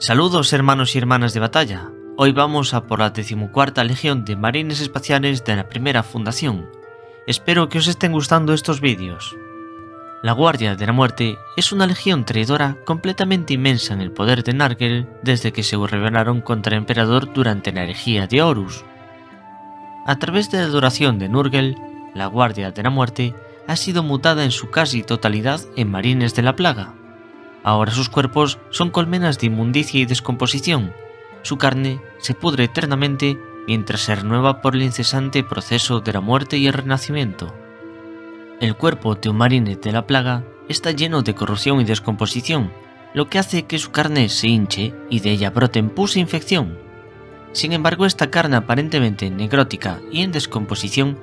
Saludos hermanos y hermanas de batalla, hoy vamos a por la 14ª Legión de Marines Espaciales de la Primera Fundación. Espero que os estén gustando estos vídeos. La Guardia de la Muerte es una legión traidora completamente inmensa en el poder de Nurgle desde que se rebelaron contra el Emperador durante la herejía de Horus. A través de la adoración de Nurgle, la Guardia de la Muerte ha sido mutada en su casi totalidad en Marines de la Plaga. Ahora sus cuerpos son colmenas de inmundicia y descomposición. Su carne se pudre eternamente mientras se renueva por el incesante proceso de la muerte y el renacimiento. El cuerpo de un marine de la plaga está lleno de corrupción y descomposición, lo que hace que su carne se hinche y de ella broten pus e infección. Sin embargo, esta carne aparentemente necrótica y en descomposición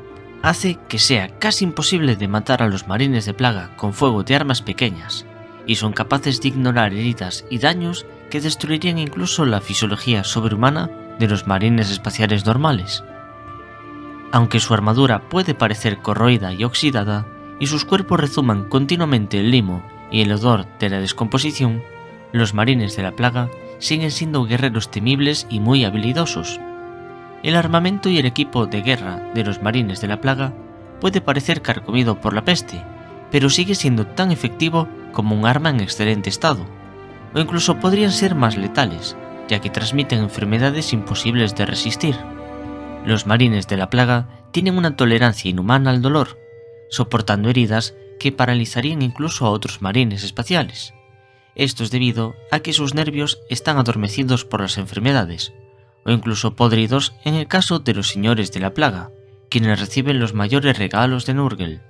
hace que sea casi imposible de matar a los marines de plaga con fuego de armas pequeñas, y son capaces de ignorar heridas y daños que destruirían incluso la fisiología sobrehumana de los marines espaciales normales. Aunque su armadura puede parecer corroída y oxidada, y sus cuerpos rezuman continuamente el limo y el odor de la descomposición, los marines de la plaga siguen siendo guerreros temibles y muy habilidosos. El armamento y el equipo de guerra de los marines de la plaga puede parecer carcomido por la peste, pero sigue siendo tan efectivo como un arma en excelente estado, o incluso podrían ser más letales, ya que transmiten enfermedades imposibles de resistir. Los marines de la plaga tienen una tolerancia inhumana al dolor, soportando heridas que paralizarían incluso a otros marines espaciales. Esto es debido a que sus nervios están adormecidos por las enfermedades, o incluso podridos en el caso de los señores de la plaga, quienes reciben los mayores regalos de Nurgle.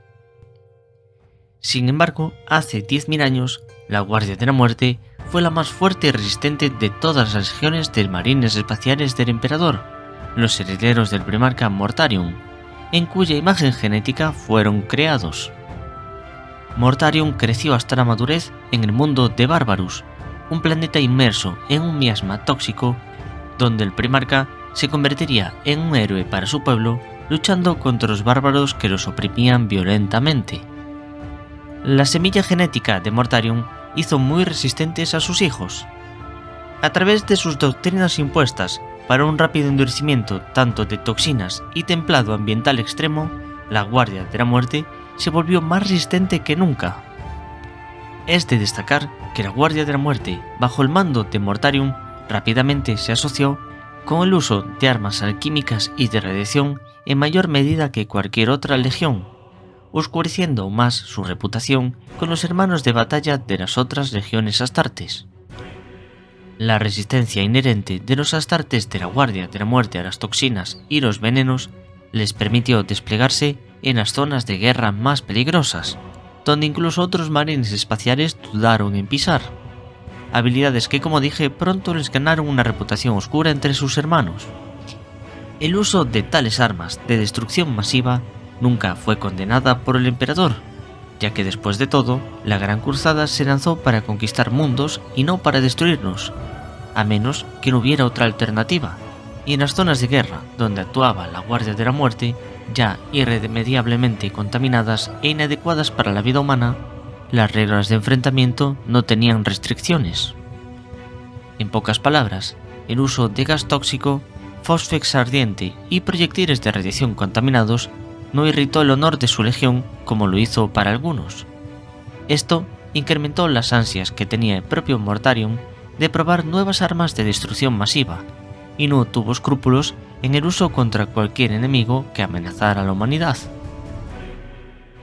Sin embargo, hace 10.000 años, la Guardia de la Muerte fue la más fuerte y resistente de todas las legiones de marines espaciales del Emperador, los herederos del primarca Mortarion, en cuya imagen genética fueron creados. Mortarion creció hasta la madurez en el mundo de Barbarus, un planeta inmerso en un miasma tóxico, donde el primarca se convertiría en un héroe para su pueblo, luchando contra los bárbaros que los oprimían violentamente. La semilla genética de Mortarion hizo muy resistentes a sus hijos. A través de sus doctrinas impuestas para un rápido endurecimiento tanto de toxinas y templado ambiental extremo, la Guardia de la Muerte se volvió más resistente que nunca. Es de destacar que la Guardia de la Muerte, bajo el mando de Mortarion, rápidamente se asoció con el uso de armas alquímicas y de radiación en mayor medida que cualquier otra legión, oscureciendo aún más su reputación con los hermanos de batalla de las otras legiones astartes. La resistencia inherente de los astartes de la Guardia de la Muerte a las toxinas y los venenos les permitió desplegarse en las zonas de guerra más peligrosas, donde incluso otros marines espaciales dudaron en pisar, habilidades que, como dije, pronto les ganaron una reputación oscura entre sus hermanos. El uso de tales armas de destrucción masiva nunca fue condenada por el emperador, ya que después de todo, la Gran Cruzada se lanzó para conquistar mundos y no para destruirnos, a menos que no hubiera otra alternativa, y en las zonas de guerra donde actuaba la Guardia de la Muerte, ya irremediablemente contaminadas e inadecuadas para la vida humana, las reglas de enfrentamiento no tenían restricciones. En pocas palabras, el uso de gas tóxico, fósfex ardiente y proyectiles de radiación contaminados no irritó el honor de su legión como lo hizo para algunos. Esto incrementó las ansias que tenía el propio Mortarion de probar nuevas armas de destrucción masiva, y no tuvo escrúpulos en el uso contra cualquier enemigo que amenazara a la humanidad.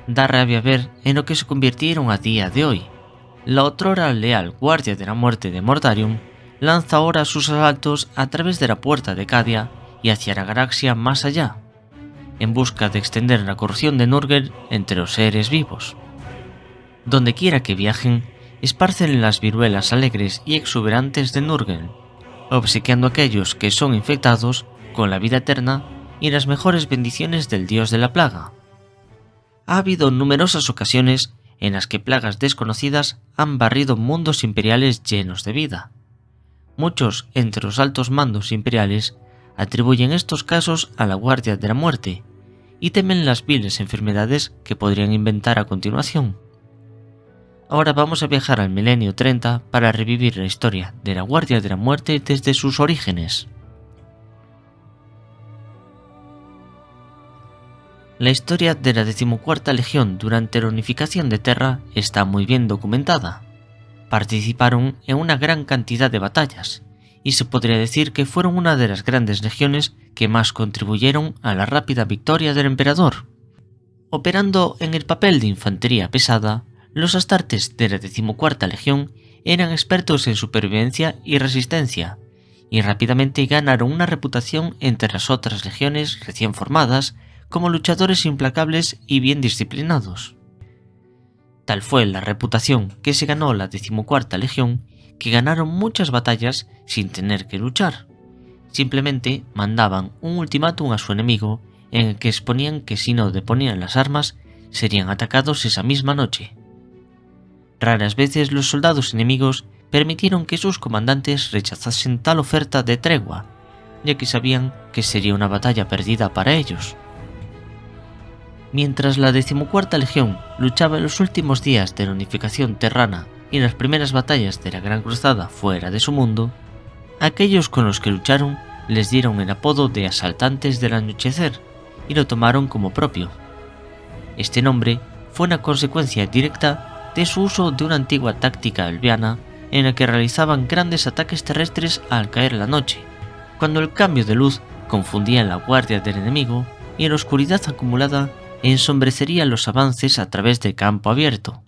Da rabia ver en lo que se convirtieron a día de hoy. La otrora leal Guardia de la Muerte de Mortarion lanza ahora sus asaltos a través de la Puerta de Cadia y hacia la galaxia más allá, en busca de extender la corrupción de Nurgle entre los seres vivos. Donde quiera que viajen, esparcen las viruelas alegres y exuberantes de Nurgle, obsequiando a aquellos que son infectados con la vida eterna y las mejores bendiciones del dios de la plaga. Ha habido numerosas ocasiones en las que plagas desconocidas han barrido mundos imperiales llenos de vida. Muchos entre los altos mandos imperiales atribuyen estos casos a la Guardia de la Muerte y temen las viles enfermedades que podrían inventar a continuación. Ahora vamos a viajar al milenio 30 para revivir la historia de la Guardia de la Muerte desde sus orígenes. La historia de la 14ª Legión durante la unificación de Terra está muy bien documentada. Participaron en una gran cantidad de batallas, y se podría decir que fueron una de las grandes legiones que más contribuyeron a la rápida victoria del emperador. Operando en el papel de infantería pesada, los astartes de la 14ª Legión eran expertos en supervivencia y resistencia, y rápidamente ganaron una reputación entre las otras legiones recién formadas como luchadores implacables y bien disciplinados. Tal fue la reputación que se ganó la 14ª Legión que ganaron muchas batallas sin tener que luchar. Simplemente mandaban un ultimátum a su enemigo en el que exponían que si no deponían las armas, serían atacados esa misma noche. Raras veces los soldados enemigos permitieron que sus comandantes rechazasen tal oferta de tregua, ya que sabían que sería una batalla perdida para ellos. Mientras la 14ª Legión luchaba en los últimos días de la unificación terrana y las primeras batallas de la Gran Cruzada fuera de su mundo, aquellos con los que lucharon les dieron el apodo de Asaltantes del Anochecer y lo tomaron como propio. Este nombre fue una consecuencia directa de su uso de una antigua táctica albiana en la que realizaban grandes ataques terrestres al caer la noche, cuando el cambio de luz confundía la guardia del enemigo y la oscuridad acumulada ensombrecería los avances a través del campo abierto.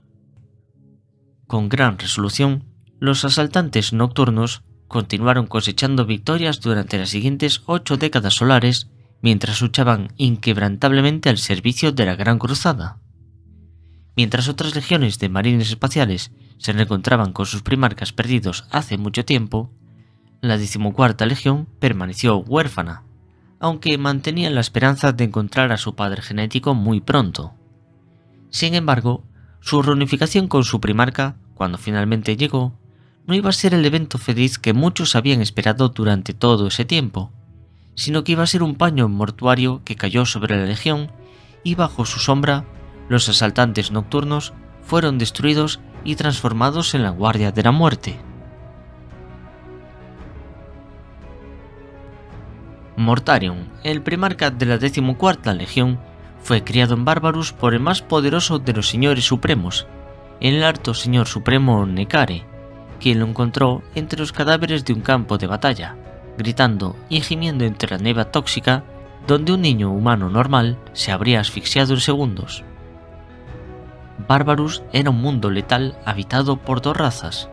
Con gran resolución, los asaltantes nocturnos continuaron cosechando victorias durante las siguientes 8 décadas solares mientras luchaban inquebrantablemente al servicio de la Gran Cruzada. Mientras otras legiones de marines espaciales se reencontraban con sus primarcas perdidos hace mucho tiempo, la 14ª Legión permaneció huérfana, aunque mantenían la esperanza de encontrar a su padre genético muy pronto. Sin embargo, su reunificación con su primarca, cuando finalmente llegó, no iba a ser el evento feliz que muchos habían esperado durante todo ese tiempo, sino que iba a ser un paño mortuario que cayó sobre la legión y bajo su sombra, los asaltantes nocturnos fueron destruidos y transformados en la Guardia de la Muerte. Mortarion, el primarca de la 14ª Legión, fue criado en Barbarus por el más poderoso de los señores supremos, el alto señor supremo Necare, quien lo encontró entre los cadáveres de un campo de batalla, gritando y gimiendo entre la niebla tóxica donde un niño humano normal se habría asfixiado en segundos. Barbarus era un mundo letal habitado por dos razas,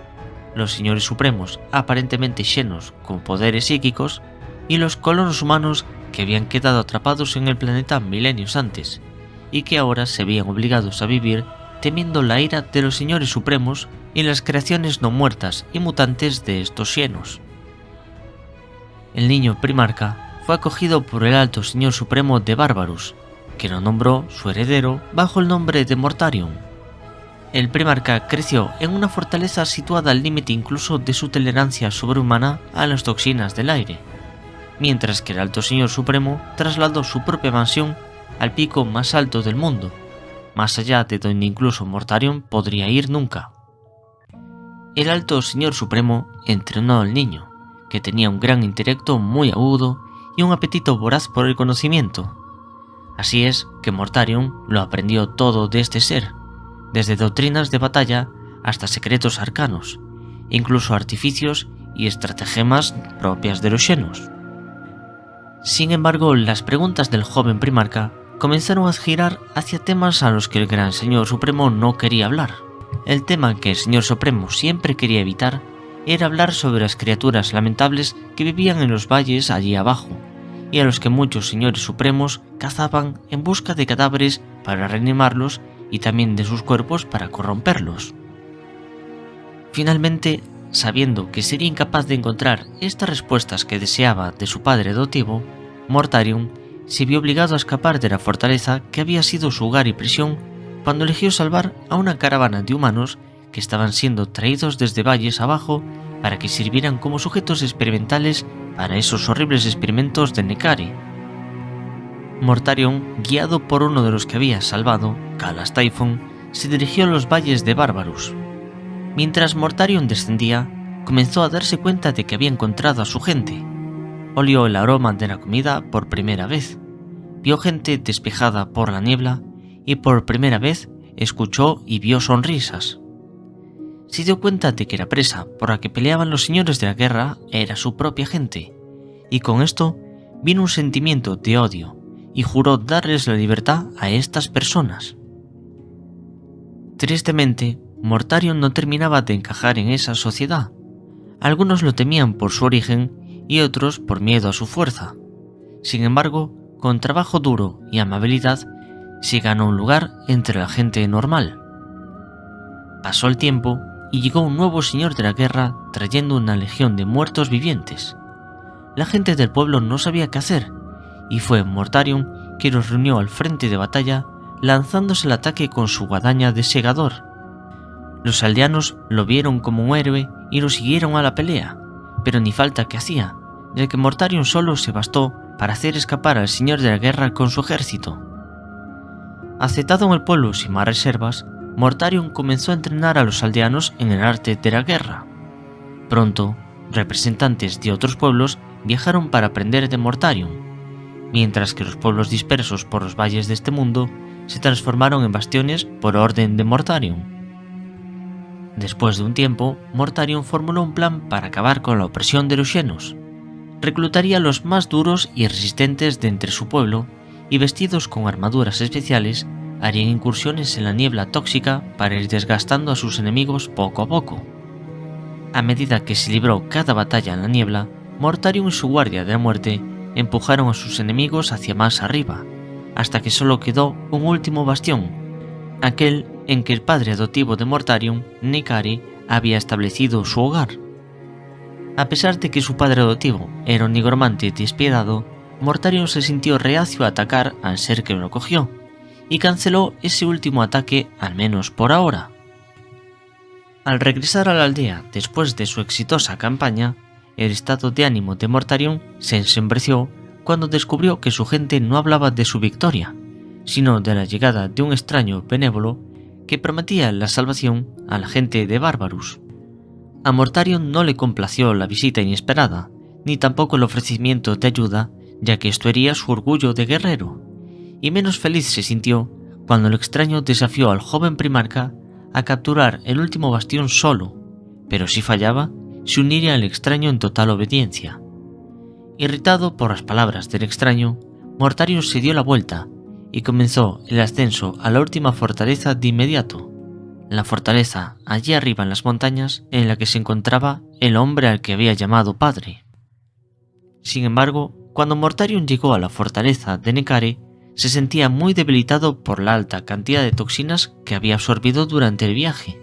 los señores supremos aparentemente llenos con poderes psíquicos y los colonos humanos que habían quedado atrapados en el planeta milenios antes y que ahora se veían obligados a vivir temiendo la ira de los señores supremos y las creaciones no muertas y mutantes de estos llenos. El niño primarca fue acogido por el alto señor supremo de Barbarus, que lo nombró su heredero bajo el nombre de Mortarion. El primarca creció en una fortaleza situada al límite incluso de su tolerancia sobrehumana a las toxinas del aire, mientras que el alto señor supremo trasladó su propia mansión al pico más alto del mundo, más allá de donde incluso Mortarion podría ir nunca. El alto señor supremo entrenó al niño, que tenía un gran intelecto muy agudo y un apetito voraz por el conocimiento. Así es que Mortarion lo aprendió todo de este ser, desde doctrinas de batalla hasta secretos arcanos, incluso artificios y estratagemas propias de los Xenos. Sin embargo, las preguntas del joven primarca comenzaron a girar hacia temas a los que el gran señor supremo no quería hablar. El tema que el señor supremo siempre quería evitar era hablar sobre las criaturas lamentables que vivían en los valles allí abajo, y a los que muchos señores supremos cazaban en busca de cadáveres para reanimarlos y también de sus cuerpos para corromperlos. Finalmente, sabiendo que sería incapaz de encontrar estas respuestas que deseaba de su padre adoptivo, Mortarion se vio obligado a escapar de la fortaleza que había sido su hogar y prisión cuando eligió salvar a una caravana de humanos que estaban siendo traídos desde valles abajo para que sirvieran como sujetos experimentales para esos horribles experimentos de Necare. Mortarion, guiado por uno de los que había salvado, Calas Typhon, se dirigió a los valles de Bárbaros. Mientras Mortarion descendía, comenzó a darse cuenta de que había encontrado a su gente. Olió el aroma de la comida por primera vez, vio gente despejada por la niebla y por primera vez escuchó y vio sonrisas. Se dio cuenta de que la presa por la que peleaban los señores de la guerra era su propia gente, y con esto vino un sentimiento de odio, y juró darles la libertad a estas personas. Tristemente, Mortarion no terminaba de encajar en esa sociedad. Algunos lo temían por su origen y otros por miedo a su fuerza. Sin embargo, con trabajo duro y amabilidad, se ganó un lugar entre la gente normal. Pasó el tiempo y llegó un nuevo señor de la guerra trayendo una legión de muertos vivientes. La gente del pueblo no sabía qué hacer, y fue Mortarion quien los reunió al frente de batalla, lanzándose el ataque con su guadaña de segador. Los aldeanos lo vieron como un héroe y lo siguieron a la pelea, pero ni falta que hacía, ya que Mortarion solo se bastó para hacer escapar al señor de la guerra con su ejército. Aceptado en el pueblo sin más reservas, Mortarion comenzó a entrenar a los aldeanos en el arte de la guerra. Pronto, representantes de otros pueblos viajaron para aprender de Mortarion, mientras que los pueblos dispersos por los valles de este mundo se transformaron en bastiones por orden de Mortarion. Después de un tiempo, Mortarion formuló un plan para acabar con la opresión de los Xenos. Reclutaría a los más duros y resistentes de entre su pueblo y, vestidos con armaduras especiales, harían incursiones en la niebla tóxica para ir desgastando a sus enemigos poco a poco. A medida que se libró cada batalla en la niebla, Mortarion y su guardia de la muerte empujaron a sus enemigos hacia más arriba, hasta que solo quedó un último bastión, aquel en que el padre adoptivo de Mortarion, Nekari, había establecido su hogar. A pesar de que su padre adoptivo era un nigromante despiadado, Mortarion se sintió reacio a atacar al ser que lo acogió, y canceló ese último ataque, al menos por ahora. Al regresar a la aldea después de su exitosa campaña, el estado de ánimo de Mortarion se ensombreció cuando descubrió que su gente no hablaba de su victoria, sino de la llegada de un extraño benévolo que prometía la salvación a la gente de Bárbaros. A Mortarion no le complació la visita inesperada, ni tampoco el ofrecimiento de ayuda, ya que esto hería su orgullo de guerrero, y menos feliz se sintió cuando el extraño desafió al joven primarca a capturar el último bastión solo, pero si fallaba, se uniría al extraño en total obediencia. Irritado por las palabras del extraño, Mortarion se dio la vuelta y comenzó el ascenso a la última fortaleza de inmediato, la fortaleza allí arriba en las montañas en la que se encontraba el hombre al que había llamado padre. Sin embargo, cuando Mortarion llegó a la fortaleza de Nekari, se sentía muy debilitado por la alta cantidad de toxinas que había absorbido durante el viaje.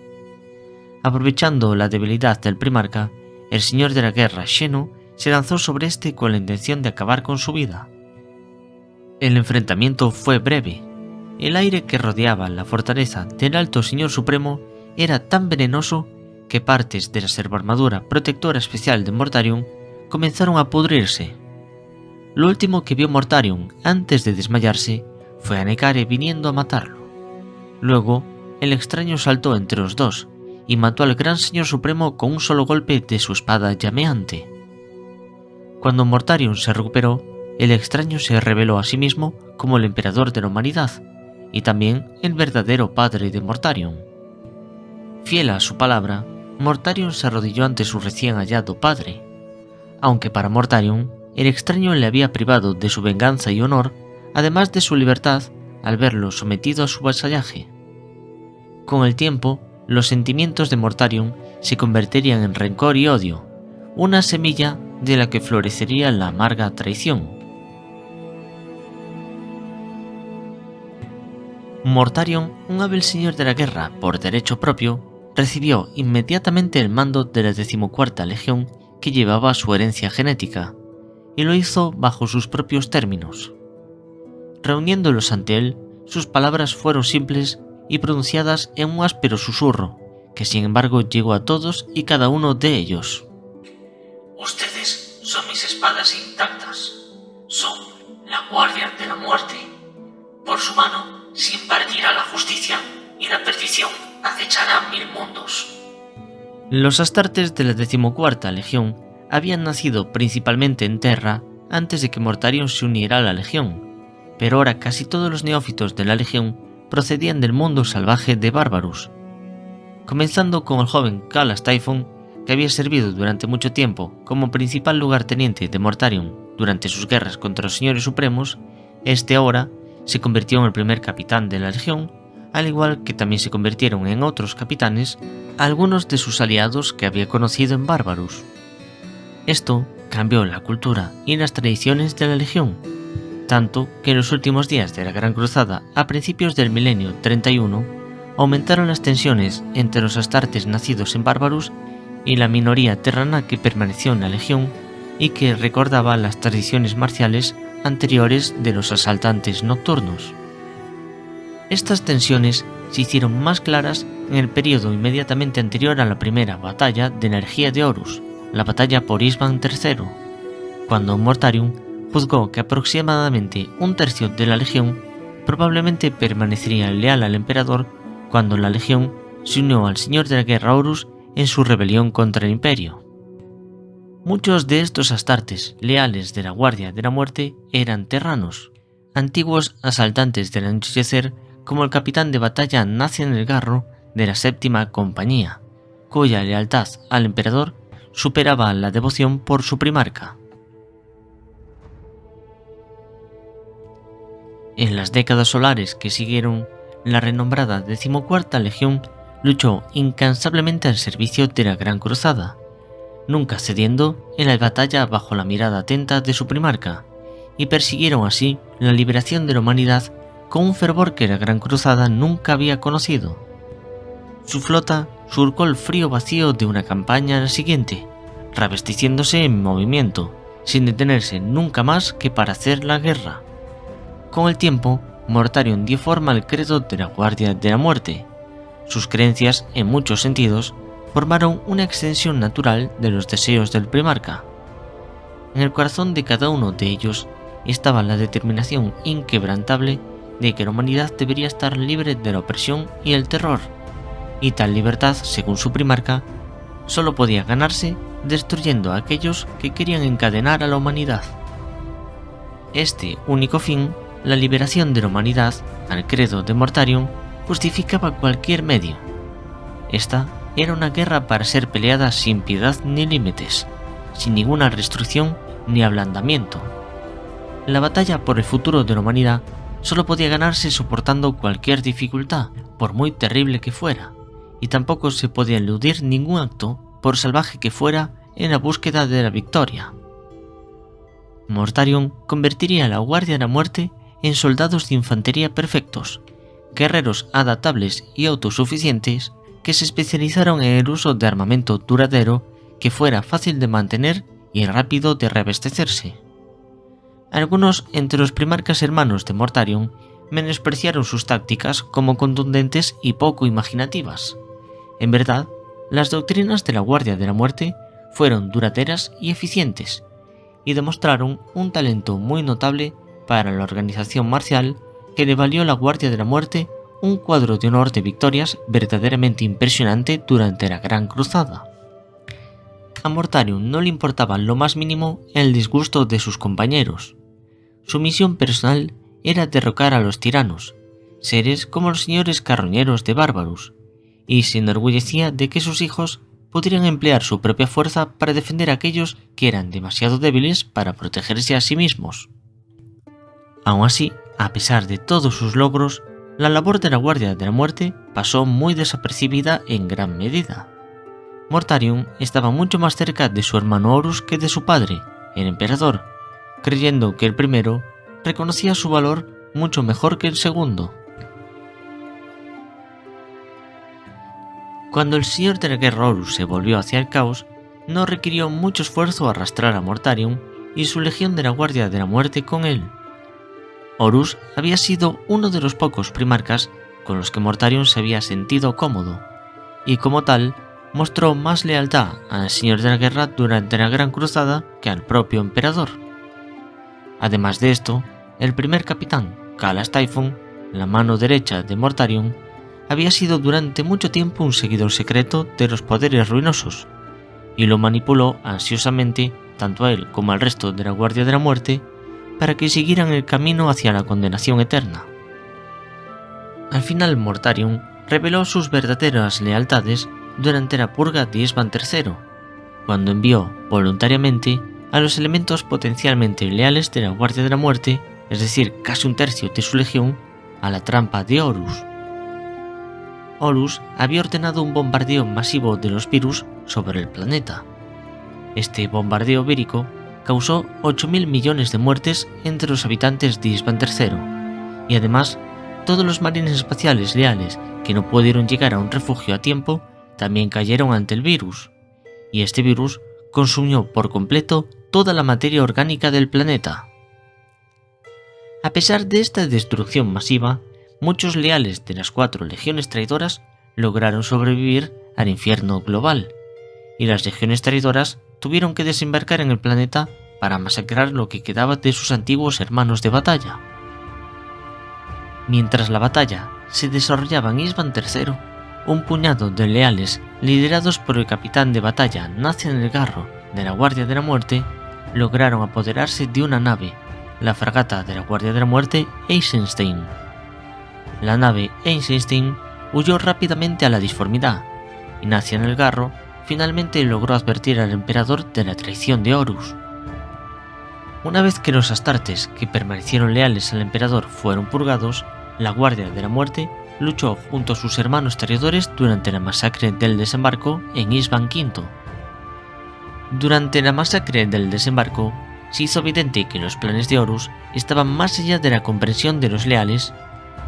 Aprovechando la debilidad del primarca, el señor de la guerra Xeno se lanzó sobre este con la intención de acabar con su vida. El enfrentamiento fue breve. El aire que rodeaba la fortaleza del Alto Señor Supremo era tan venenoso que partes de la servoarmadura protectora especial de Mortarion comenzaron a pudrirse. Lo último que vio Mortarion antes de desmayarse fue a Nekari viniendo a matarlo. Luego, el extraño saltó entre los dos y mató al Gran Señor Supremo con un solo golpe de su espada llameante. Cuando Mortarion se recuperó, el extraño se reveló a sí mismo como el emperador de la humanidad y también el verdadero padre de Mortarion. Fiel a su palabra, Mortarion se arrodilló ante su recién hallado padre. Aunque para Mortarion, el extraño le había privado de su venganza y honor, además de su libertad, al verlo sometido a su vasallaje. Con el tiempo, los sentimientos de Mortarion se convertirían en rencor y odio, una semilla de la que florecería la amarga traición. Mortarion, un hábil señor de la guerra por derecho propio, recibió inmediatamente el mando de la 14ª Legión que llevaba su herencia genética, y lo hizo bajo sus propios términos. Reuniéndolos ante él, sus palabras fueron simples y pronunciadas en un áspero susurro, que sin embargo llegó a todos y cada uno de ellos. Ustedes son mis espadas intactas, son la guardia de la muerte. Por su mano se impartirá la justicia y la perdición acechará 1000 mundos. Los astartes de la 14ª Legión habían nacido principalmente en Terra antes de que Mortarion se uniera a la Legión, pero ahora casi todos los neófitos de la Legión procedían del mundo salvaje de Bárbaros, comenzando con el joven Calas Typhon, que había servido durante mucho tiempo como principal lugarteniente de Mortarion durante sus guerras contra los Señores Supremos. Este ahora se convirtió en el primer capitán de la Legión, al igual que también se convirtieron en otros capitanes algunos de sus aliados que había conocido en Bárbaros. Esto cambió la cultura y las tradiciones de la Legión, tanto que en los últimos días de la Gran Cruzada, a principios del milenio 31, aumentaron las tensiones entre los astartes nacidos en Bárbaros y la minoría terrana que permaneció en la Legión y que recordaba las tradiciones marciales anteriores de los asaltantes nocturnos. Estas tensiones se hicieron más claras en el periodo inmediatamente anterior a la primera batalla de energía de Horus, la batalla por Isban III, cuando Mortarion juzgó que aproximadamente un tercio de la Legión probablemente permanecería leal al emperador cuando la Legión se unió al Señor de la Guerra Horus en su rebelión contra el Imperio. Muchos de estos astartes leales de la Guardia de la Muerte eran terranos, antiguos asaltantes del Anochecer, como el capitán de batalla Nacian el Garro de la 7ª Compañía, cuya lealtad al emperador superaba la devoción por su primarca. En las décadas solares que siguieron, la renombrada 14ª Legión luchó incansablemente al servicio de la Gran Cruzada, nunca cediendo en la batalla bajo la mirada atenta de su primarca, y persiguieron así la liberación de la humanidad con un fervor que la Gran Cruzada nunca había conocido. Su flota surcó el frío vacío de una campaña a la siguiente, reabasteciéndose en movimiento, sin detenerse nunca más que para hacer la guerra. Con el tiempo, Mortarion dio forma al credo de la Guardia de la Muerte. Sus creencias, en muchos sentidos, formaron una extensión natural de los deseos del primarca. En el corazón de cada uno de ellos estaba la determinación inquebrantable de que la humanidad debería estar libre de la opresión y el terror, y tal libertad, según su primarca, solo podía ganarse destruyendo a aquellos que querían encadenar a la humanidad. Este único fin, la liberación de la humanidad, al credo de Mortarion, justificaba cualquier medio. Esta era una guerra para ser peleada sin piedad ni límites, sin ninguna restricción ni ablandamiento. La batalla por el futuro de la humanidad solo podía ganarse soportando cualquier dificultad, por muy terrible que fuera, y tampoco se podía eludir ningún acto, por salvaje que fuera, en la búsqueda de la victoria. Mortarion convertiría a la Guardia de la Muerte en soldados de infantería perfectos, guerreros adaptables y autosuficientes que se especializaron en el uso de armamento duradero que fuera fácil de mantener y rápido de reabastecerse. Algunos entre los primarcas hermanos de Mortarion menospreciaron sus tácticas como contundentes y poco imaginativas. En verdad, las doctrinas de la Guardia de la Muerte fueron duraderas y eficientes, y demostraron un talento muy notable para la organización marcial que le valió a la Guardia de la Muerte un cuadro de honor de victorias verdaderamente impresionante durante la Gran Cruzada. A Mortarion no le importaba lo más mínimo el disgusto de sus compañeros. Su misión personal era derrocar a los tiranos, seres como los señores carroñeros de Bárbaros, y se enorgullecía de que sus hijos pudieran emplear su propia fuerza para defender a aquellos que eran demasiado débiles para protegerse a sí mismos. Aun así, a pesar de todos sus logros, la labor de la Guardia de la Muerte pasó muy desapercibida en gran medida. Mortarion estaba mucho más cerca de su hermano Horus que de su padre, el emperador, creyendo que el primero reconocía su valor mucho mejor que el segundo. Cuando el Señor de la Guerra Horus se volvió hacia el caos, no requirió mucho esfuerzo arrastrar a Mortarion y su legión de la Guardia de la Muerte con él. Horus había sido uno de los pocos primarcas con los que Mortarion se había sentido cómodo, y como tal, mostró más lealtad al Señor de la Guerra durante la Gran Cruzada que al propio emperador. Además de esto, el primer capitán, Calas Typhon, la mano derecha de Mortarion, había sido durante mucho tiempo un seguidor secreto de los poderes ruinosos, y lo manipuló ansiosamente tanto a él como al resto de la Guardia de la Muerte para que siguieran el camino hacia la condenación eterna. Al final Mortarion reveló sus verdaderas lealtades durante la purga de Isvan III, cuando envió voluntariamente a los elementos potencialmente leales de la Guardia de la Muerte, es decir, casi un tercio de su legión, a la trampa de Horus. Horus había ordenado un bombardeo masivo de los virus sobre el planeta. Este bombardeo vírico causó 8.000 millones de muertes entre los habitantes de Isvan III, y además todos los marines espaciales leales que no pudieron llegar a un refugio a tiempo también cayeron ante el virus, y este virus consumió por completo toda la materia orgánica del planeta. A pesar de esta destrucción masiva, muchos leales de las 4 legiones traidoras lograron sobrevivir al infierno global, y las legiones traidoras tuvieron que desembarcar en el planeta para masacrar lo que quedaba de sus antiguos hermanos de batalla. Mientras la batalla se desarrollaba en Isvan III, un puñado de leales liderados por el capitán de batalla Nathan el Garro de la Guardia de la Muerte lograron apoderarse de una nave, la fragata de la Guardia de la Muerte Eisenstein. La nave Eisenstein huyó rápidamente a la disformidad, y Nathan el Garro finalmente logró advertir al emperador de la traición de Horus. Una vez que los astartes que permanecieron leales al emperador fueron purgados, la Guardia de la Muerte luchó junto a sus hermanos traidores durante la masacre del desembarco en Isvan V. Durante la masacre del desembarco, se hizo evidente que los planes de Horus estaban más allá de la comprensión de los leales,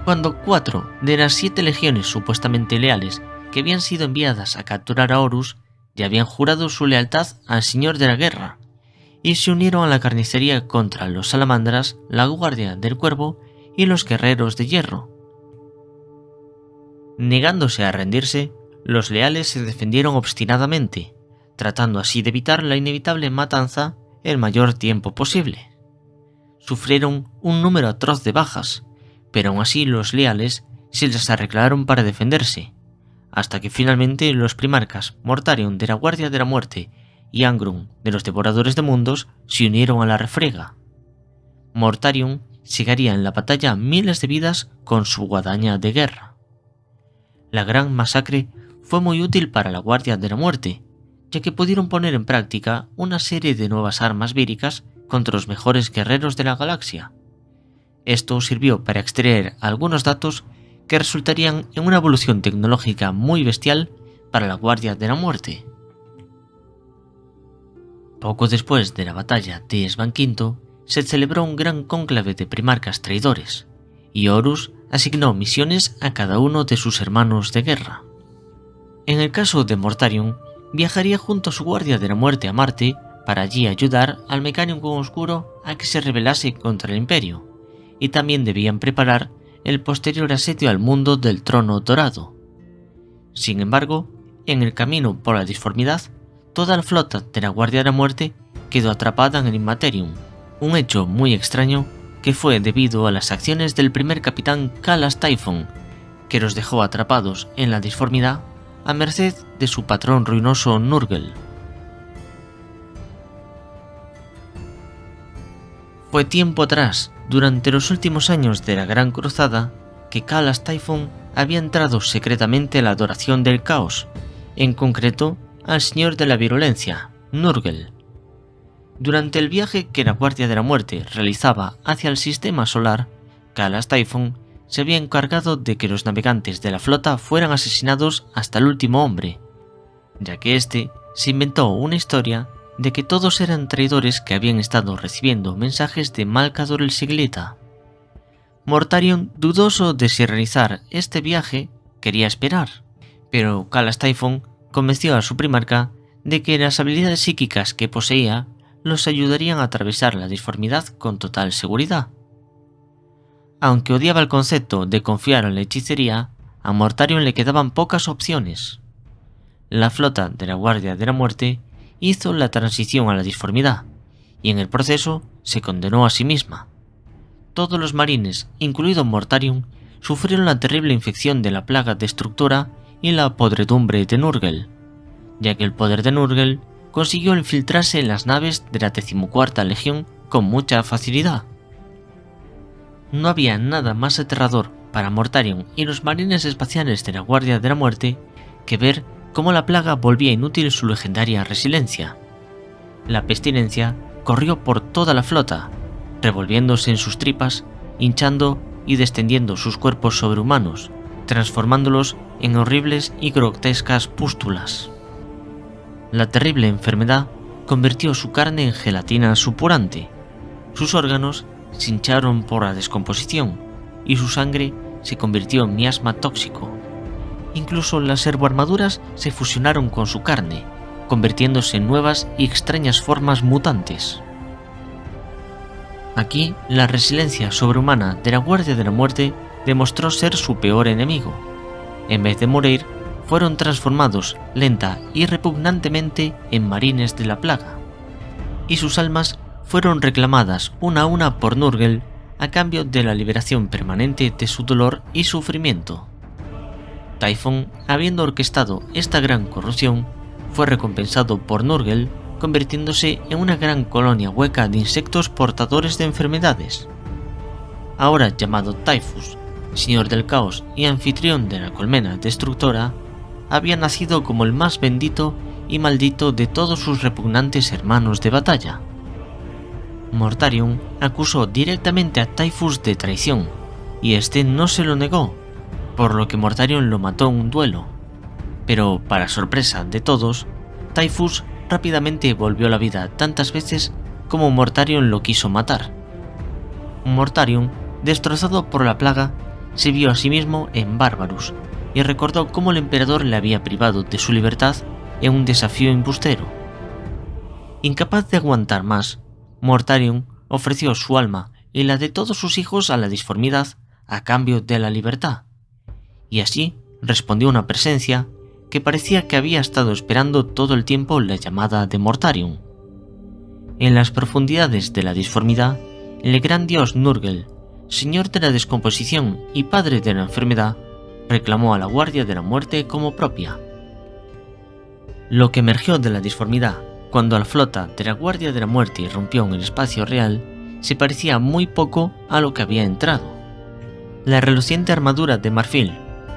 cuando 4 de las 7 legiones supuestamente leales que habían sido enviadas a capturar a Horus ya habían jurado su lealtad al Señor de la Guerra, y se unieron a la carnicería contra los salamandras, la Guardia del Cuervo y los Guerreros de Hierro. Negándose a rendirse, los leales se defendieron obstinadamente, tratando así de evitar la inevitable matanza el mayor tiempo posible. Sufrieron un número atroz de bajas, pero aún así los leales se las arreglaron para defenderse, hasta que finalmente los primarcas Mortarion de la Guardia de la Muerte y Angrun de los Devoradores de Mundos se unieron a la refriega. Mortarion segaría en la batalla miles de vidas con su guadaña de guerra. La gran masacre fue muy útil para la Guardia de la Muerte, ya que pudieron poner en práctica una serie de nuevas armas víricas contra los mejores guerreros de la galaxia. Esto sirvió para extraer algunos datos que resultarían en una evolución tecnológica muy bestial para la Guardia de la Muerte. Poco después de la batalla de Isvan V, se celebró un gran cónclave de primarcas traidores, y Horus asignó misiones a cada uno de sus hermanos de guerra. En el caso de Mortarion, viajaría junto a su Guardia de la Muerte a Marte para allí ayudar al Mecánico Oscuro a que se rebelase contra el Imperio, y también debían preparar el posterior asedio al mundo del Trono Dorado. Sin embargo, en el camino por la disformidad, toda la flota de la Guardia de la Muerte quedó atrapada en el Immaterium, un hecho muy extraño que fue debido a las acciones del primer capitán Kalas Typhon, que los dejó atrapados en la disformidad a merced de su patrón ruinoso Nurgle. Fue tiempo atrás, durante los últimos años de la Gran Cruzada, que Kalas Typhon había entrado secretamente a la adoración del caos, en concreto al Señor de la Virulencia, Nurgle. Durante el viaje que la Guardia de la Muerte realizaba hacia el sistema solar, Kalas Typhon se había encargado de que los navegantes de la flota fueran asesinados hasta el último hombre, ya que éste se inventó una historia de que todos eran traidores que habían estado recibiendo mensajes de Malcador el Siglita. Mortarion, dudoso de si realizar este viaje, quería esperar, pero Kalas Typhon convenció a su primarca de que las habilidades psíquicas que poseía los ayudarían a atravesar la disformidad con total seguridad. Aunque odiaba el concepto de confiar en la hechicería, a Mortarion le quedaban pocas opciones. La flota de la Guardia de la Muerte hizo la transición a la disformidad, y en el proceso se condenó a sí misma. Todos los marines, incluido Mortarion, sufrieron la terrible infección de la plaga destructora y la podredumbre de Nurgle, ya que el poder de Nurgle consiguió infiltrarse en las naves de la 14ª Legión con mucha facilidad. No había nada más aterrador para Mortarion y los marines espaciales de la Guardia de la Muerte que ver cómo la plaga volvía inútil su legendaria resiliencia. La pestilencia corrió por toda la flota, revolviéndose en sus tripas, hinchando y descendiendo sus cuerpos sobrehumanos, transformándolos en horribles y grotescas pústulas. La terrible enfermedad convirtió su carne en gelatina supurante, sus órganos se hincharon por la descomposición y su sangre se convirtió en miasma tóxico. Incluso las servoarmaduras se fusionaron con su carne, convirtiéndose en nuevas y extrañas formas mutantes. Aquí, la resiliencia sobrehumana de la Guardia de la Muerte demostró ser su peor enemigo. En vez de morir, fueron transformados lenta y repugnantemente en marines de la plaga, y sus almas fueron reclamadas una a una por Nurgle a cambio de la liberación permanente de su dolor y sufrimiento. Typhon, habiendo orquestado esta gran corrupción, fue recompensado por Nurgle convirtiéndose en una gran colonia hueca de insectos portadores de enfermedades. Ahora llamado Typhus, señor del caos y anfitrión de la colmena destructora, había nacido como el más bendito y maldito de todos sus repugnantes hermanos de batalla. Mortarion acusó directamente a Typhus de traición, y este no se lo negó, por lo que Mortarion lo mató en un duelo. Pero, para sorpresa de todos, Typhus rápidamente volvió a la vida tantas veces como Mortarion lo quiso matar. Mortarion, destrozado por la plaga, se vio a sí mismo en Barbarus y recordó cómo el emperador le había privado de su libertad en un desafío embustero. Incapaz de aguantar más, Mortarion ofreció su alma y la de todos sus hijos a la disformidad a cambio de la libertad, y así respondió una presencia que parecía que había estado esperando todo el tiempo la llamada de Mortarion. En las profundidades de la disformidad, el gran dios Nurgle, señor de la descomposición y padre de la enfermedad, reclamó a la Guardia de la Muerte como propia. Lo que emergió de la disformidad cuando la flota de la Guardia de la Muerte irrumpió en el espacio real se parecía muy poco a lo que había entrado. La reluciente armadura de marfil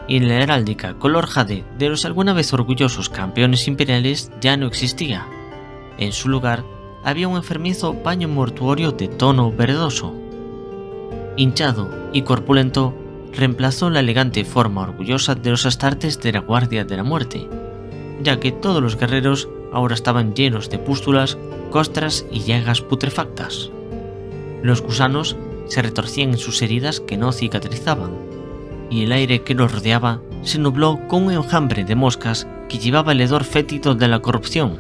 y la heráldica color jade de los alguna vez orgullosos campeones imperiales ya no existía. En su lugar había un enfermizo baño mortuorio de tono verdoso. Hinchado y corpulento, reemplazó la elegante forma orgullosa de los astartes de la Guardia de la Muerte, ya que todos los guerreros ahora estaban llenos de pústulas, costras y llagas putrefactas. Los gusanos se retorcían en sus heridas que no cicatrizaban, y el aire que los rodeaba se nubló con un enjambre de moscas que llevaba el hedor fétido de la corrupción.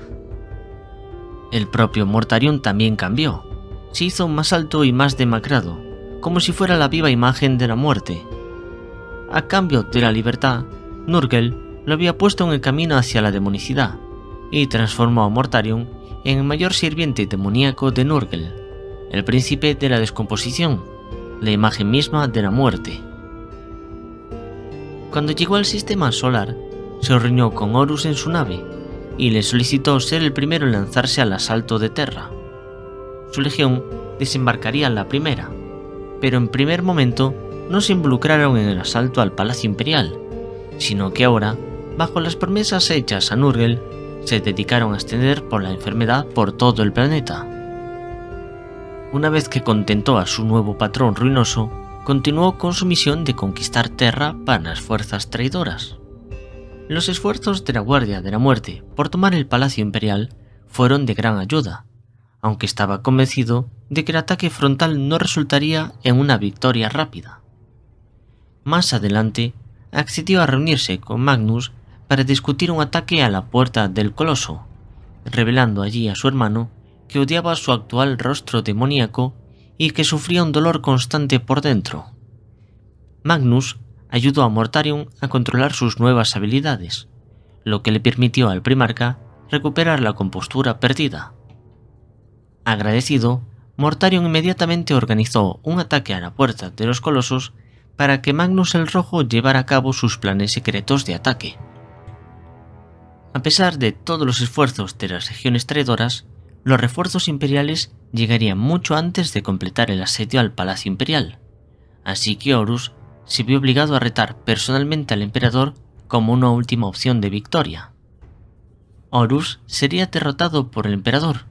El propio Mortarion también cambió, se hizo más alto y más demacrado, como si fuera la viva imagen de la muerte. A cambio de la libertad, Nurgle lo había puesto en el camino hacia la demonicidad, y transformó a Mortarion en el mayor sirviente demoníaco de Nurgle, el príncipe de la descomposición, la imagen misma de la muerte. Cuando llegó al sistema solar, se reunió con Horus en su nave y le solicitó ser el primero en lanzarse al asalto de Terra. Su legión desembarcaría la primera, pero en primer momento no se involucraron en el asalto al Palacio Imperial, sino que ahora, bajo las promesas hechas a Nurgle, se dedicaron a extender por la enfermedad por todo el planeta. Una vez que contentó a su nuevo patrón ruinoso, continuó con su misión de conquistar Terra para las fuerzas traidoras. Los esfuerzos de la Guardia de la Muerte por tomar el Palacio Imperial fueron de gran ayuda, aunque estaba convencido de que el ataque frontal no resultaría en una victoria rápida. Más adelante, accedió a reunirse con Magnus para discutir un ataque a la Puerta del Coloso, revelando allí a su hermano que odiaba su actual rostro demoníaco y que sufría un dolor constante por dentro. Magnus ayudó a Mortarion a controlar sus nuevas habilidades, lo que le permitió al primarca recuperar la compostura perdida. Agradecido, Mortarion inmediatamente organizó un ataque a la Puerta de los Colosos para que Magnus el Rojo llevara a cabo sus planes secretos de ataque. A pesar de todos los esfuerzos de las legiones traidoras, los refuerzos imperiales llegarían mucho antes de completar el asedio al Palacio Imperial, así que Horus se vio obligado a retar personalmente al emperador como una última opción de victoria. Horus sería derrotado por el emperador,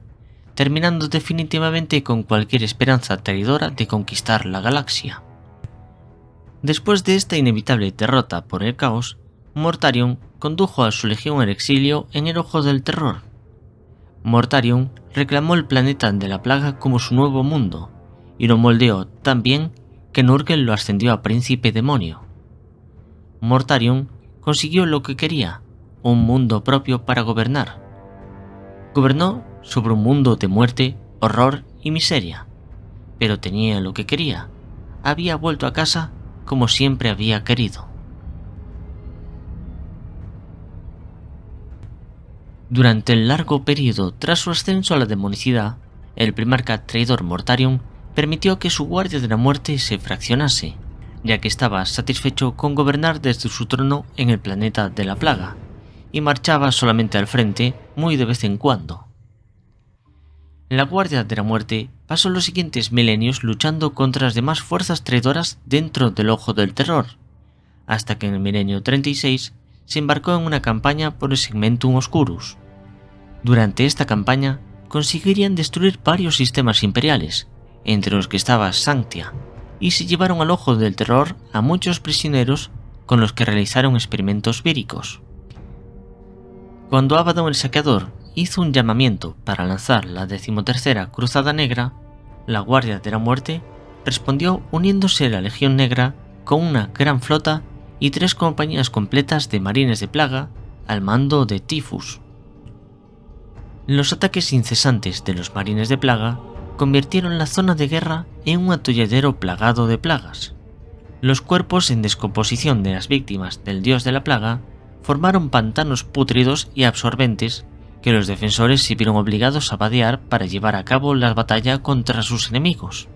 terminando definitivamente con cualquier esperanza traidora de conquistar la galaxia. Después de esta inevitable derrota por el caos, Mortarion condujo a su legión al exilio en el Ojo del Terror. Mortarion reclamó el planeta de la plaga como su nuevo mundo, y lo moldeó tan bien que Nurgle lo ascendió a príncipe demonio. Mortarion consiguió lo que quería, un mundo propio para gobernar. Gobernó sobre un mundo de muerte, horror y miseria, pero tenía lo que quería. Había vuelto a casa como siempre había querido. Durante el largo periodo tras su ascenso a la demonicidad, el primarca traidor Mortarion permitió que su Guardia de la Muerte se fraccionase, ya que estaba satisfecho con gobernar desde su trono en el planeta de la plaga, y marchaba solamente al frente muy de vez en cuando. La Guardia de la Muerte pasó los siguientes milenios luchando contra las demás fuerzas traidoras dentro del Ojo del Terror, hasta que en el milenio 36 se embarcó en una campaña por el Segmentum Oscurus. Durante esta campaña conseguirían destruir varios sistemas imperiales, entre los que estaba Sanctia, y se llevaron al Ojo del Terror a muchos prisioneros con los que realizaron experimentos víricos. Cuando Abaddon el Saqueador hizo un llamamiento para lanzar la 13ª Cruzada Negra, la Guardia de la Muerte respondió uniéndose a la Legión Negra con una gran flota y 3 compañías completas de marines de plaga al mando de Typhus. Los ataques incesantes de los marines de plaga convirtieron la zona de guerra en un atolladero plagado de plagas. Los cuerpos en descomposición de las víctimas del dios de la plaga formaron pantanos pútridos y absorbentes que los defensores se vieron obligados a vadear para llevar a cabo la batalla contra sus enemigos.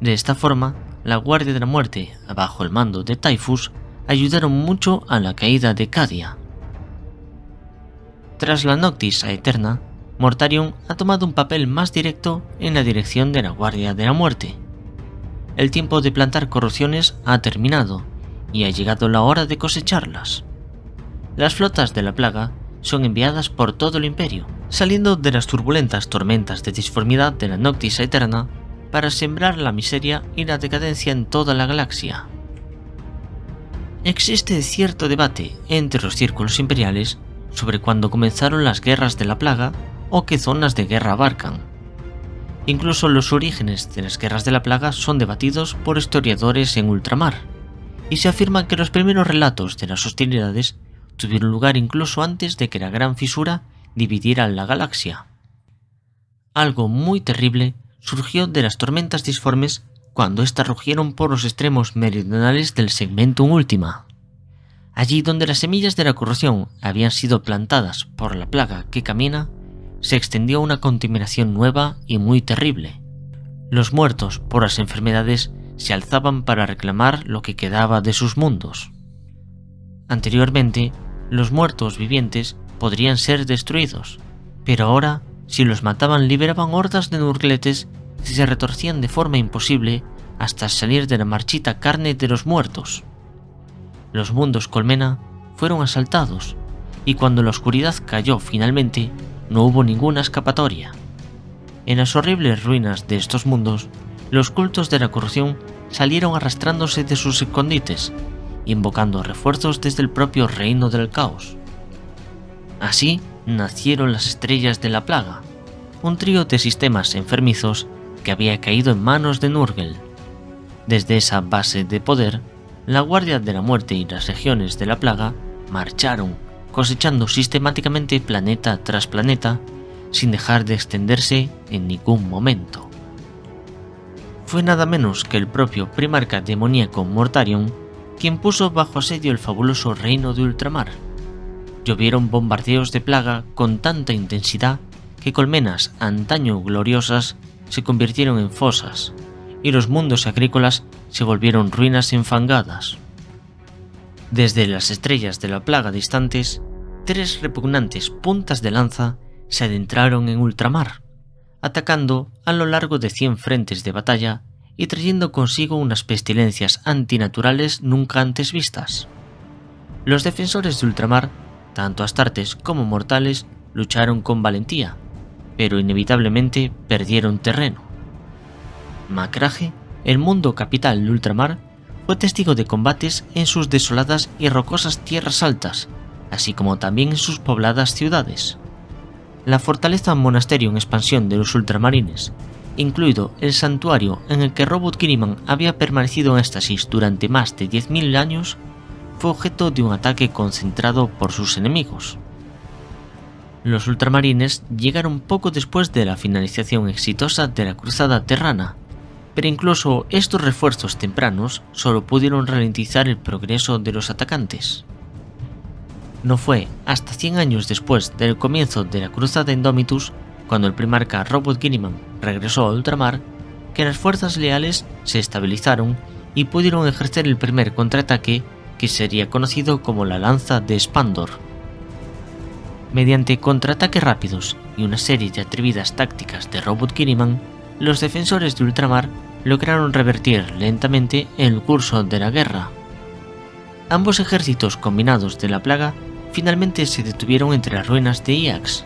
De esta forma, la Guardia de la Muerte, bajo el mando de Typhus, ayudaron mucho a la caída de Cadia. Tras la Noctis Aeterna, Mortarion ha tomado un papel más directo en la dirección de la Guardia de la Muerte. El tiempo de plantar corrupciones ha terminado y ha llegado la hora de cosecharlas. Las flotas de la plaga son enviadas por todo el imperio, saliendo de las turbulentas tormentas de disformidad de la Noctis Aeterna para sembrar la miseria y la decadencia en toda la galaxia. Existe cierto debate entre los círculos imperiales sobre cuándo comenzaron las guerras de la plaga o qué zonas de guerra abarcan. Incluso los orígenes de las guerras de la plaga son debatidos por historiadores en ultramar, y se afirma que los primeros relatos de las hostilidades tuvieron lugar incluso antes de que la gran fisura dividiera la galaxia. Algo muy terrible surgió de las tormentas disformes cuando éstas rugieron por los extremos meridionales del Segmentum Ultima. Allí donde las semillas de la corrupción habían sido plantadas por la plaga que camina, se extendió una contaminación nueva y muy terrible. Los muertos por las enfermedades se alzaban para reclamar lo que quedaba de sus mundos. Anteriormente, los muertos vivientes podrían ser destruidos, pero ahora, si los mataban, liberaban hordas de nurgletes que se retorcían de forma imposible hasta salir de la marchita carne de los muertos. Los mundos colmena fueron asaltados, y cuando la oscuridad cayó finalmente, no hubo ninguna escapatoria. En las horribles ruinas de estos mundos, los cultos de la corrupción salieron arrastrándose de sus escondites, invocando refuerzos desde el propio reino del caos. Así nacieron las estrellas de la plaga, un trío de sistemas enfermizos que había caído en manos de Nurgle. Desde esa base de poder, la Guardia de la Muerte y las legiones de la plaga marcharon, cosechando sistemáticamente planeta tras planeta, sin dejar de extenderse en ningún momento. Fue nada menos que el propio primarca demoníaco Mortarion quien puso bajo asedio el fabuloso reino de ultramar. Llovieron bombardeos de plaga con tanta intensidad que colmenas antaño gloriosas se convirtieron en fosas, y los mundos agrícolas se volvieron ruinas enfangadas. Desde las estrellas de la plaga distantes, 3 repugnantes puntas de lanza se adentraron en ultramar, atacando a lo largo de 100 frentes de batalla y trayendo consigo unas pestilencias antinaturales nunca antes vistas. Los defensores de ultramar, tanto astartes como mortales, lucharon con valentía, pero inevitablemente perdieron terreno. Macragge, el mundo capital de ultramar, fue testigo de combates en sus desoladas y rocosas tierras altas, así como también en sus pobladas ciudades. La fortaleza monasterio en expansión de los ultramarines, incluido el santuario en el que Robot Guilliman había permanecido en éxtasis durante más de 10.000 años, fue objeto de un ataque concentrado por sus enemigos. Los ultramarines llegaron poco después de la finalización exitosa de la cruzada terrana, pero incluso estos refuerzos tempranos solo pudieron ralentizar el progreso de los atacantes. No fue hasta 100 años después del comienzo de la cruzada Indomitus, cuando el primarca Robot Guilliman regresó a ultramar, que las fuerzas leales se estabilizaron y pudieron ejercer el primer contraataque que sería conocido como la Lanza de Spandor. Mediante contraataques rápidos y una serie de atrevidas tácticas de Robot Guilliman, los defensores de ultramar lograron revertir lentamente el curso de la guerra. Ambos ejércitos combinados de la plaga finalmente se detuvieron entre las ruinas de Iax,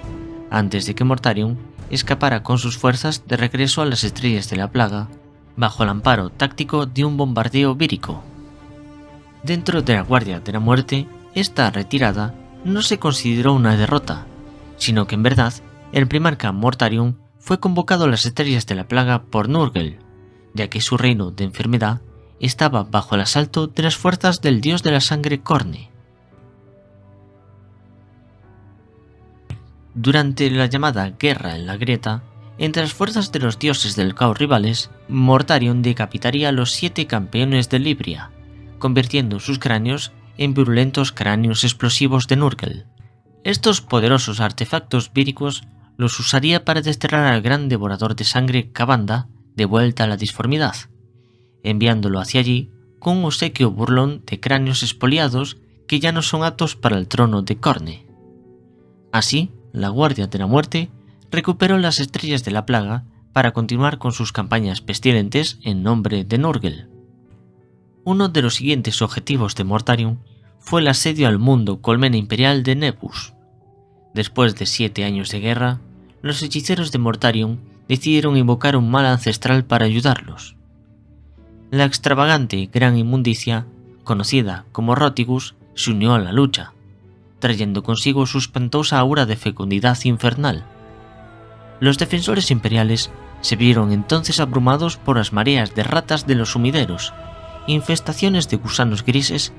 antes de que Mortarion escapara con sus fuerzas de regreso a las estrellas de la plaga, bajo el amparo táctico de un bombardeo vírico. Dentro de la Guardia de la Muerte, esta retirada no se consideró una derrota, sino que en verdad el primarca Mortarion fue convocado a las estrellas de la plaga por Nurgle, ya que su reino de enfermedad estaba bajo el asalto de las fuerzas del dios de la sangre Khorne. Durante la llamada Guerra en la Grieta, entre las fuerzas de los dioses del caos rivales, Mortarion decapitaría a los 7 campeones de Libria, convirtiendo sus cráneos en virulentos cráneos explosivos de Nurgle. Estos poderosos artefactos víricos los usaría para desterrar al gran devorador de sangre Kavanda de vuelta a la disformidad, enviándolo hacia allí con un obsequio burlón de cráneos expoliados que ya no son aptos para el trono de Khorne. Así, la Guardia de la Muerte recuperó las estrellas de la plaga para continuar con sus campañas pestilentes en nombre de Nurgle. Uno de los siguientes objetivos de Mortarion fue el asedio al mundo colmena imperial de Nebus. Después de 7 años de guerra, los hechiceros de Mortarion decidieron invocar un mal ancestral para ayudarlos. La extravagante Gran Inmundicia, conocida como Rotigus, se unió a la lucha, trayendo consigo su espantosa aura de fecundidad infernal. Los defensores imperiales se vieron entonces abrumados por las mareas de ratas de los sumideros, infestaciones de gusanos grises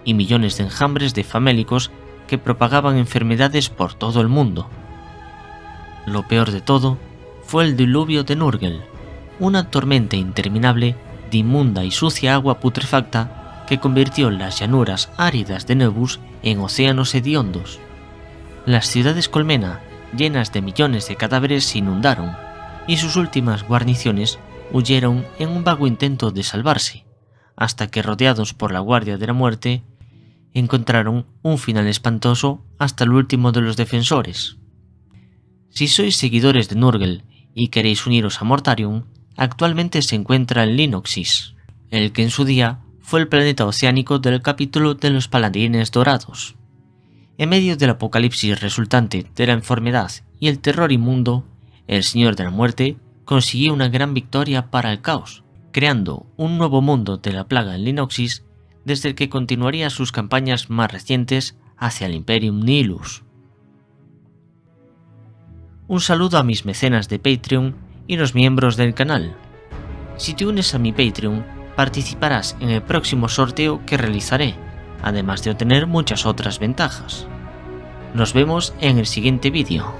y millones de enjambres de famélicos que propagaban enfermedades por todo el mundo. Lo peor de todo fue el diluvio de Nurgle, una tormenta interminable de inmunda y sucia agua putrefacta que convirtió las llanuras áridas de Nebus en océanos hediondos. Las ciudades colmena, llenas de millones de cadáveres, se inundaron, y sus últimas guarniciones huyeron en un vago intento de salvarse, hasta que, rodeados por la Guardia de la Muerte, encontraron un final espantoso hasta el último de los defensores. Si sois seguidores de Nurgle y queréis uniros a Mortarion, actualmente se encuentra en Linoxis, el que en su día fue el planeta oceánico del capítulo de los Paladines Dorados. En medio del apocalipsis resultante de la enfermedad y el terror inmundo, el Señor de la Muerte consiguió una gran victoria para el caos, creando un nuevo mundo de la plaga en Linoxis, desde el que continuaría sus campañas más recientes hacia el Imperium Nihilus. Un saludo a mis mecenas de Patreon y los miembros del canal. Si te unes a mi Patreon, participarás en el próximo sorteo que realizaré, además de obtener muchas otras ventajas. Nos vemos en el siguiente vídeo.